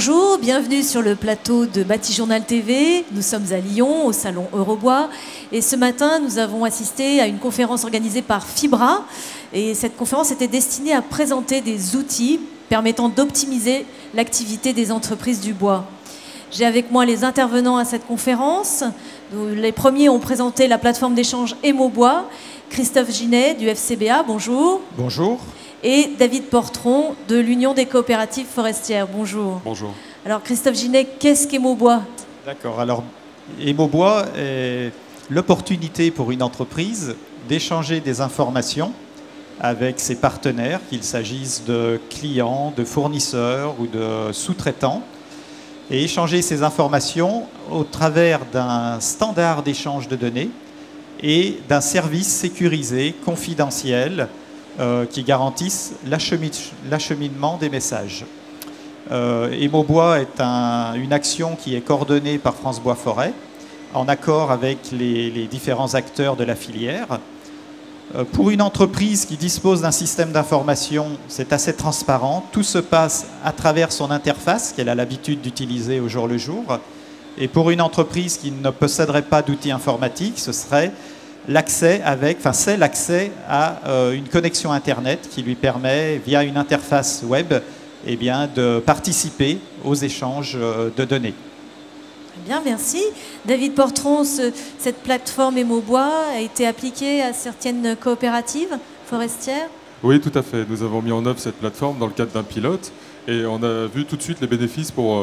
Bonjour, bienvenue sur le plateau de Batijournal TV. Nous sommes à Lyon, au salon Eurobois. Et ce matin, nous avons assisté à une conférence organisée par Fibra. Et cette conférence était destinée à présenter des outils permettant d'optimiser l'activité des entreprises du bois. J'ai avec moi les intervenants à cette conférence. Les premiers ont présenté la plateforme d'échange Emobois. Christophe Ginet du FCBA, bonjour. Bonjour. Et David Portron de l'Union des coopératives forestières. Bonjour. Bonjour. Alors Christophe Ginet, qu'est-ce qu'Emobois? D'accord. Alors Emobois est l'opportunité pour une entreprise d'échanger des informations avec ses partenaires, qu'il s'agisse de clients, de fournisseurs ou de sous-traitants, et échanger ces informations au travers d'un standard d'échange de données et d'un service sécurisé, confidentiel, qui garantissent l'acheminement des messages. Emobois est une action qui est coordonnée par France Bois Forêt, en accord avec les différents acteurs de la filière. Pour une entreprise qui dispose d'un système d'information, c'est assez transparent. Tout se passe à travers son interface qu'elle a l'habitude d'utiliser au jour le jour. Et pour une entreprise qui ne posséderait pas d'outils informatiques, ce serait l'accès à une connexion Internet qui lui permet, via une interface web, de participer aux échanges de données. Très bien, merci. David Portron, cette plateforme Emobois a été appliquée à certaines coopératives forestières? Oui, tout à fait. Nous avons mis en œuvre cette plateforme dans le cadre d'un pilote. Et on a vu tout de suite les bénéfices pour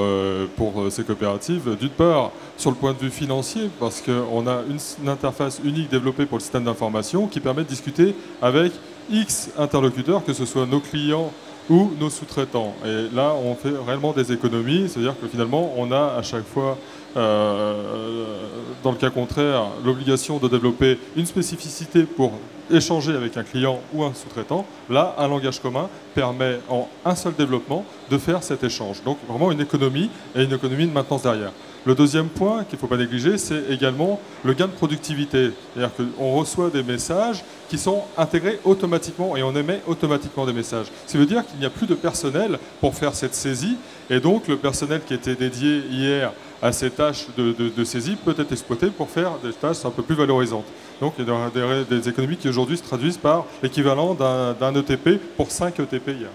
ces coopératives. D'une part, sur le point de vue financier, parce qu'on a une interface unique développée pour le système d'information qui permet de discuter avec X interlocuteurs, que ce soit nos clients ou nos sous-traitants. Et là, on fait réellement des économies, c'est-à-dire que finalement, on a à chaque fois, dans le cas contraire, l'obligation de développer une spécificité pour échanger avec un client ou un sous-traitant. Là, un langage commun permet en un seul développement de faire cet échange. Donc vraiment une économie et une économie de maintenance derrière. Le deuxième point qu'il ne faut pas négliger, c'est également le gain de productivité. C'est-à-dire qu'on reçoit des messages qui sont intégrés automatiquement et on émet automatiquement des messages. Ce qui veut dire qu'il n'y a plus de personnel pour faire cette saisie et donc le personnel qui était dédié hier à ces tâches de saisie peut être exploité pour faire des tâches un peu plus valorisantes. Donc il y a des économies qui aujourd'hui se traduisent par l'équivalent d'un ETP pour 5 ETP hier.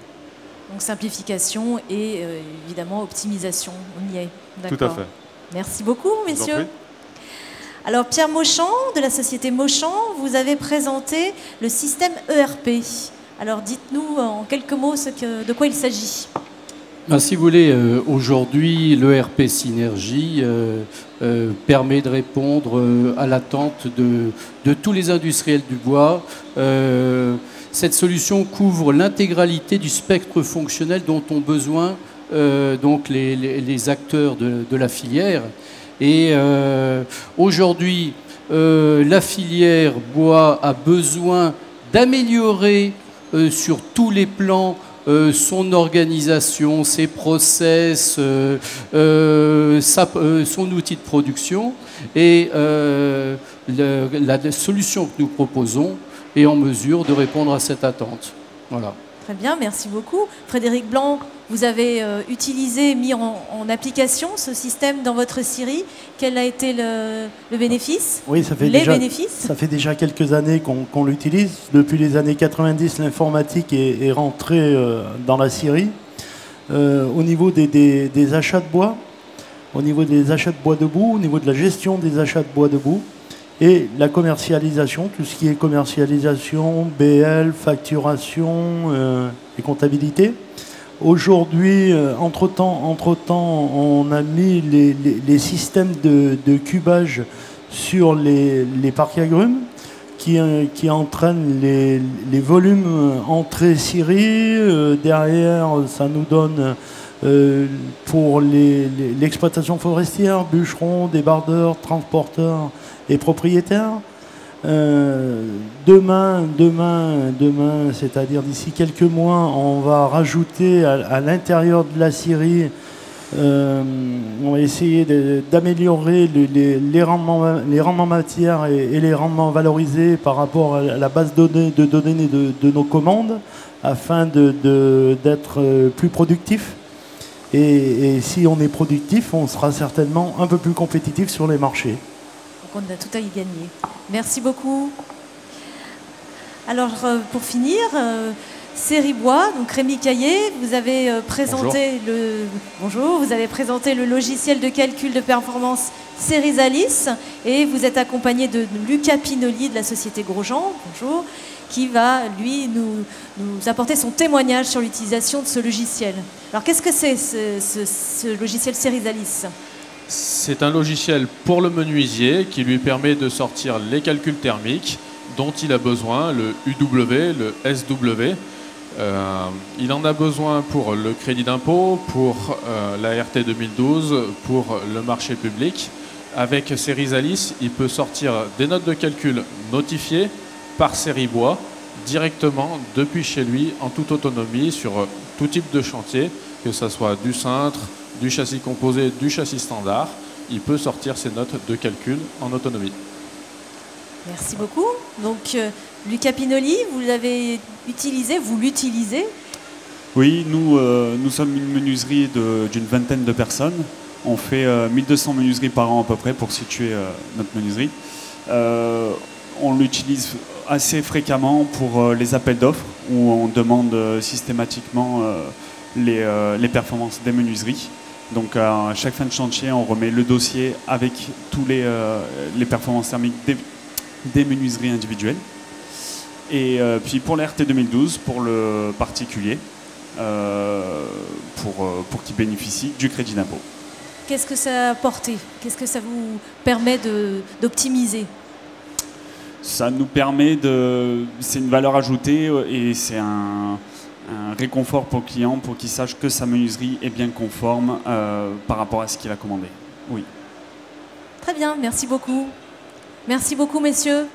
Donc simplification et évidemment optimisation, on y est. Tout à fait. Merci beaucoup, messieurs. Alors Pierre Mauchamp, de la société Mauchamp, vous avez présenté le système ERP. Alors dites-nous en quelques mots de quoi il s'agit. Ben, si vous voulez, aujourd'hui, l'ERP Synergie permet de répondre à l'attente de tous les industriels du bois. Cette solution couvre l'intégralité du spectre fonctionnel dont ont besoin donc les acteurs de la filière. Et aujourd'hui, la filière bois a besoin d'améliorer sur tous les plans son organisation, ses process, son outil de production. Et la solution que nous proposons est en mesure de répondre à cette attente. Voilà. Très bien, merci beaucoup. Frédéric Blanc, vous avez utilisé, mis en application ce système dans votre scierie. Quel a été le bénéfice? Oui, ça fait déjà quelques années qu'on l'utilise. Depuis les années 90, l'informatique est rentrée dans la scierie. Au niveau des achats de bois, au niveau des achats de bois debout, au niveau de la gestion des achats de bois debout, et la commercialisation, tout ce qui est commercialisation, BL, facturation et comptabilité. Aujourd'hui, entre-temps, on a mis les systèmes de cubage sur les parcs agrumes qui entraînent les volumes entrée-scierie. Derrière, ça nous donne pour l'exploitation forestière, bûcherons, débardeurs, transporteurs et propriétaires. Demain, c'est-à-dire d'ici quelques mois, on va rajouter à l'intérieur de la scierie, on va essayer d'améliorer les rendements matières et les rendements valorisés par rapport à la base de données de nos commandes, afin d'être plus productifs. Et si on est productif, on sera certainement un peu plus compétitif sur les marchés. Donc on a tout à y gagner. Merci beaucoup. Alors pour finir, Série Bois, donc Rémi Caillé, vous avez présenté vous avez présenté le logiciel de calcul de performance Cerisalis et vous êtes accompagné de Lucas Pinoli de la société Grosjean, bonjour, qui va lui nous apporter son témoignage sur l'utilisation de ce logiciel. Alors qu'est-ce que c'est ce logiciel Cerisalis ? C'est un logiciel pour le menuisier qui lui permet de sortir les calculs thermiques dont il a besoin, le UW, le SW. Il en a besoin pour le crédit d'impôt, pour la RT 2012, pour le marché public. Avec Cerisalis, il peut sortir des notes de calcul notifiées par Série Bois directement depuis chez lui en toute autonomie sur tout type de chantier, que ce soit du cintre, du châssis composé, du châssis standard. Il peut sortir ses notes de calcul en autonomie. Merci beaucoup. Donc, Lucas Pinoli, vous l'utilisez ? Oui, nous sommes une menuiserie d'une vingtaine de personnes. On fait 1200 menuiseries par an à peu près pour situer notre menuiserie. On l'utilise assez fréquemment pour les appels d'offres où on demande systématiquement les performances des menuiseries. Donc à chaque fin de chantier, on remet le dossier avec tous les performances thermiques des menuiseries individuelles. Et puis pour la RT 2012, pour le particulier, pour qu'il bénéficie du crédit d'impôt. Qu'est-ce que ça a apporté ? Qu'est-ce que ça vous permet d'optimiser ? Ça nous permet c'est une valeur ajoutée et c'est un réconfort pour le client pour qu'il sache que sa menuiserie est bien conforme par rapport à ce qu'il a commandé. Oui. Très bien, merci beaucoup. Merci beaucoup, messieurs.